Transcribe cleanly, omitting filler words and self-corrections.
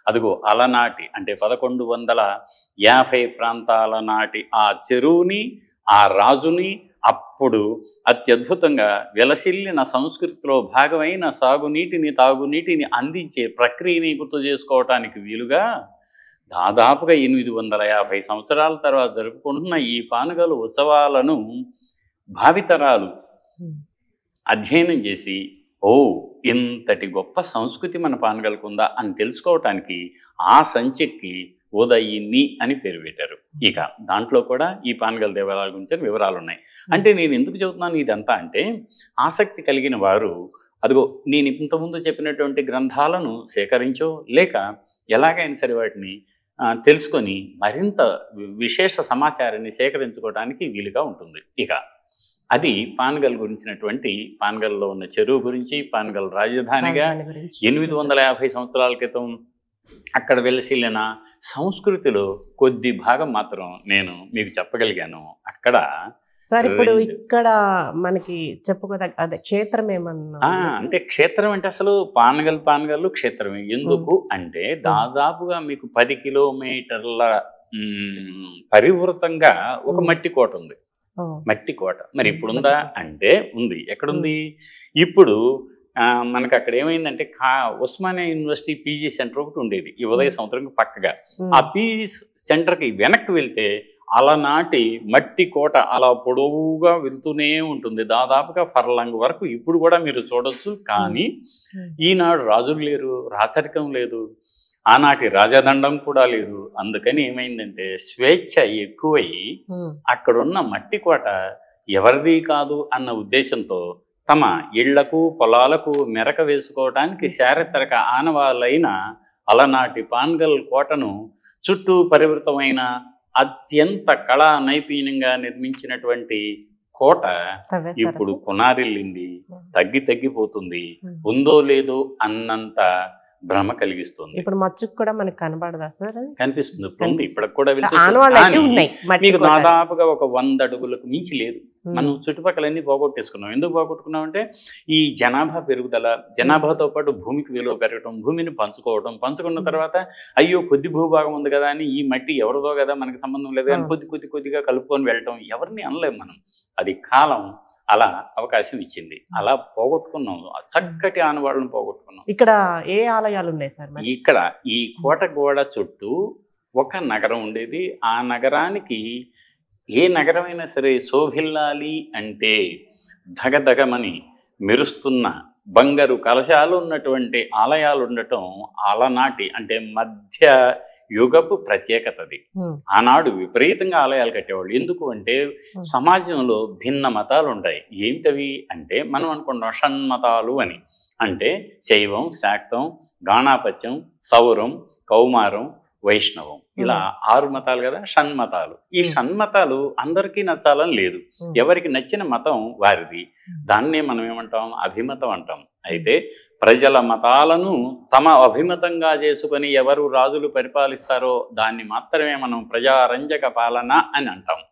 అదిగో అలనాటి అంటే 1150 ప్రాంతాల నాటి ఆ చెరువుని, ఆ రాజుని అప్పుడు అత్యద్భుతంగా విలసిల్లిన సంస్కృతిలో భాగమైన సాగునీటిని, తాగునీటిని అందించే ప్రక్రియని గుర్తు చేసుకోవటానికి వీలుగా దాదాపుగా 850 సంవత్సరాల తర్వాత జరుపుకుంటున్న ఈ పానగల్ ఉత్సవాలను భావితరాలు అధ్యయనం చేసి ఇంతటి గొప్ప సంస్కృతి మన పానగల్కుందా అని తెలుసుకోవటానికి ఆ సంచికి ఉదయిని అని పేరు పెట్టారు. ఇక దాంట్లో కూడా ఈ పానగల్ దేవాలయాల గురించి వివరాలు ఉన్నాయి. అంటే నేను ఎందుకు చెబుతున్నాను ఇదంతా అంటే, ఆసక్తి కలిగిన వారు అదిగో నేను ఇంతకుముందు చెప్పినటువంటి గ్రంథాలను సేకరించో లేక ఎలాగైనా సరే వాటిని తెలుసుకొని మరింత విశేష సమాచారాన్ని సేకరించుకోవడానికి వీలుగా ఉంటుంది. ఇక అది పానగల్ గురించినటువంటి, పానగల్లో ఉన్న చెరువు గురించి, పానగల్ రాజధానిగా 850 సంవత్సరాల క్రితం అక్కడ వెలసిల్లిన సంస్కృతిలో కొద్ది భాగం మాత్రం నేను మీకు చెప్పగలిగాను. అక్కడ సార్ ఇప్పుడు ఇక్కడ మనకి చెప్పుకోదగ్గ అదే క్షేత్రం ఏమన్నా అంటే క్షేత్రం అంటే అసలు పానగల్ క్షేత్రమే. ఎందుకు అంటే దాదాపుగా మీకు 10 కిలోమీటర్ల పరివృతంగా ఒక మట్టి కోట ఉంది. మట్టి కోట మరి ఇప్పుడుందా అంటే ఉంది. ఎక్కడుంది ఇప్పుడు? మనకు అక్కడ ఏమైందంటే ఉస్మానియా యూనివర్సిటీ పీజీ సెంటర్ ఒకటి ఉండేది ఈ ఉదయ సంవత్సరం పక్కగా. ఆ పీజీ సెంటర్కి వెనక్కి వెళ్తే అలనాటి మట్టి కోట అలా పొడవుగా వెళ్తూనే ఉంటుంది, దాదాపుగా ఫర్లాంగ్ వరకు ఇప్పుడు కూడా మీరు చూడొచ్చు. కానీ ఈనాడు రాజులు లేరు, రాచరికం లేదు, ఆనాటి రాజదండం కూడా లేదు. అందుకని ఏమైందంటే స్వేచ్ఛ ఎక్కువై అక్కడున్న మట్టి కోట ఎవరిది కాదు అన్న ఉద్దేశంతో తమ ఇళ్లకు పొలాలకు మెరక వేసుకోవడానికి చారిత్రక ఆనవాళ్ళైన అలనాటి పానగల్ కోటను చుట్టూ పరివృతమైన అత్యంత కళా నైపుణ్యంగా నిర్మించినటువంటి కోట ఇప్పుడు కొనారిల్లింది, తగ్గిపోతుంది, ఉందో లేదో అన్నంత భ్రమ కలిగిస్తుంది. ఇప్పుడు మచ్చుకు కూడా మనకు కనబడదా సార్? కనిపిస్తుంది. ఇప్పటికి కూడా మీకు దాదాపుగా ఒక 100 అడుగులకు మించి లేదు. మనం చుట్టుపక్కలన్నీ పోగొట్టేసుకున్నాం. ఎందుకు పోగొట్టుకున్నాం అంటే ఈ జనాభా పెరుగుదల, జనాభాతో పాటు భూమికి విలువ పెరగటం, భూమిని పంచుకున్న తర్వాత అయ్యో కొద్ది భూభాగం ఉంది కదా అని ఈ మట్టి ఎవరిదో కదా మనకి సంబంధం లేదు అని కొద్దిగా కలుపుకొని వెళ్ళటం ఎవరిని అనలేము మనం. అది కాలం అలా అవకాశం ఇచ్చింది. అలా పోగొట్టుకున్నాం, చక్కటి ఆనవాళ్ళను పోగొట్టుకున్నాం. ఇక్కడ ఏ ఆలయాలు ఉన్నాయి సార్? ఇక్కడ ఈ కోట గోడ చుట్టూ ఒక నగరం ఉండేది. ఆ నగరానికి ఏ నగరమైనా సరే శోభిల్లాలి అంటే ధగధగమని మెరుస్తున్న బంగారు కలశాలు ఉన్నటువంటి ఆలయాలు ఉండటం అలనాటి అంటే మధ్య యుగపు ప్రత్యేకతది. ఆనాడు విపరీతంగా ఆలయాలు కట్టేవాళ్ళు. ఎందుకు అంటే సమాజంలో భిన్న మతాలు ఉంటాయి. ఏమిటవి అంటే మనం అనుకుంటాం షణ్మతాలు అని. అంటే శైవం, శాక్తం, గాణాపత్యం, సౌరం, కౌమారం, వైష్ణవం, ఇలా 6 మతాలు కదా షణ్మతాలు. ఈ షణ్మతాలు అందరికీ నచ్చాలని లేదు, ఎవరికి నచ్చిన మతం వారిది. దాన్నే మనం ఏమంటాం? అభిమతం అంటాం. అయితే ప్రజల మతాలను తమ అభిమతంగా చేసుకొని ఎవరు రాజులు పరిపాలిస్తారో దాన్ని మాత్రమే మనం ప్రజారంజక పాలన అని అంటాం.